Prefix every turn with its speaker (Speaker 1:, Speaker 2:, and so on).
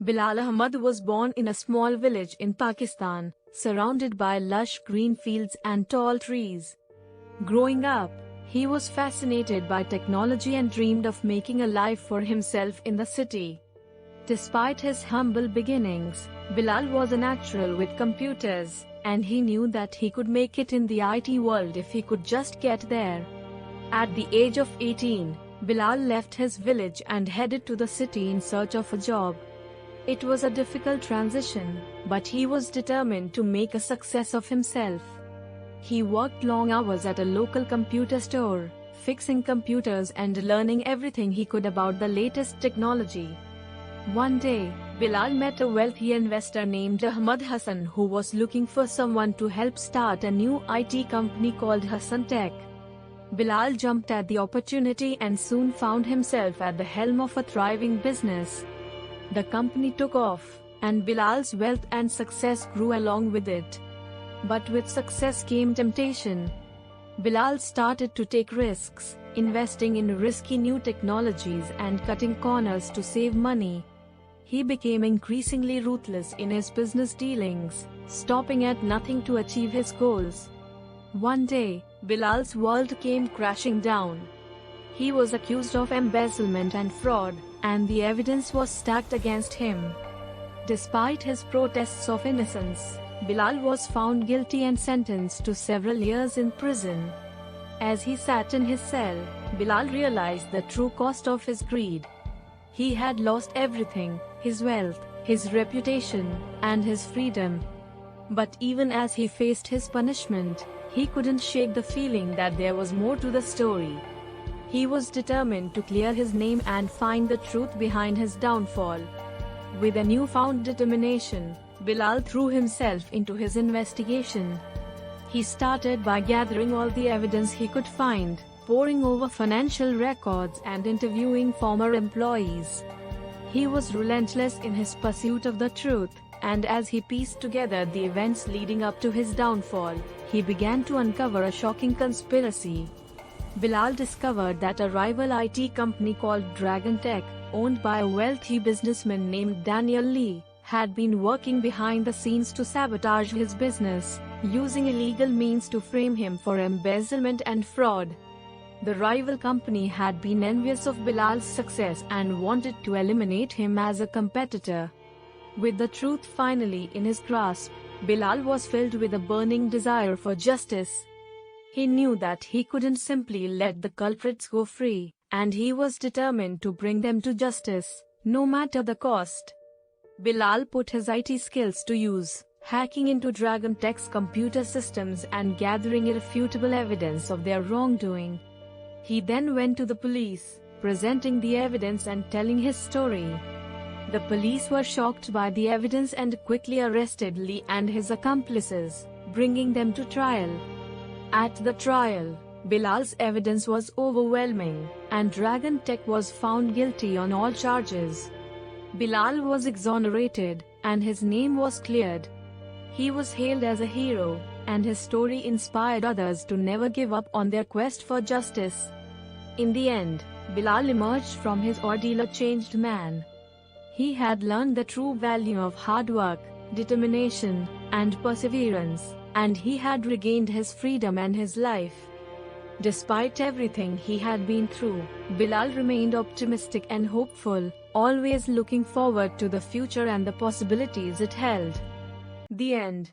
Speaker 1: Bilal Ahmad was born in a small village in Pakistan, surrounded by lush green fields and tall trees. Growing up, he was fascinated by technology and dreamed of making a life for himself in the city. Despite his humble beginnings, Bilal was a natural with computers, and he knew that he could make it in the IT world if he could just get there. At the age of 18, Bilal left his village and headed to the city in search of a job. It was a difficult transition, but he was determined to make a success of himself. He worked long hours at a local computer store, fixing computers and learning everything he could about the latest technology. One day, Bilal met a wealthy investor named Ahmad Hassan who was looking for someone to help start a new IT company called Hassan Tech. Bilal jumped at the opportunity and soon found himself at the helm of a thriving business. The company took off, and Bilal's wealth and success grew along with it. But with success came temptation. Bilal started to take risks, investing in risky new technologies and cutting corners to save money. He became increasingly ruthless in his business dealings, stopping at nothing to achieve his goals. One day, Bilal's world came crashing down. He was accused of embezzlement and fraud, and the evidence was stacked against him. Despite his protests of innocence, Bilal was found guilty and sentenced to several years in prison. As he sat in his cell, Bilal realized the true cost of his greed. He had lost everything: his wealth, his reputation, and his freedom. But even as he faced his punishment, he couldn't shake the feeling that there was more to the story. He was determined to clear his name and find the truth behind his downfall. With a newfound determination, Bilal threw himself into his investigation. He started by gathering all the evidence he could find, poring over financial records and interviewing former employees. He was relentless in his pursuit of the truth, and as he pieced together the events leading up to his downfall, he began to uncover a shocking conspiracy. Bilal discovered that a rival IT company called Dragon Tech, owned by a wealthy businessman named Daniel Lee, had been working behind the scenes to sabotage his business, using illegal means to frame him for embezzlement and fraud. The rival company had been envious of Bilal's success and wanted to eliminate him as a competitor. With the truth finally in his grasp, Bilal was filled with a burning desire for justice. He knew that he couldn't simply let the culprits go free, and he was determined to bring them to justice, no matter the cost. Bilal put his IT skills to use, hacking into Dragon Tech's computer systems and gathering irrefutable evidence of their wrongdoing. He then went to the police, presenting the evidence and telling his story. The police were shocked by the evidence and quickly arrested Lee and his accomplices, bringing them to trial. At the trial, Bilal's evidence was overwhelming, and Dragon Tech was found guilty on all charges. Bilal was exonerated, and his name was cleared. He was hailed as a hero, and his story inspired others to never give up on their quest for justice. In the end, Bilal emerged from his ordeal a changed man. He had learned the true value of hard work, determination, and perseverance, and he had regained his freedom and his life. Despite everything he had been through, Bilal remained optimistic and hopeful, always looking forward to the future and the possibilities it held. The end.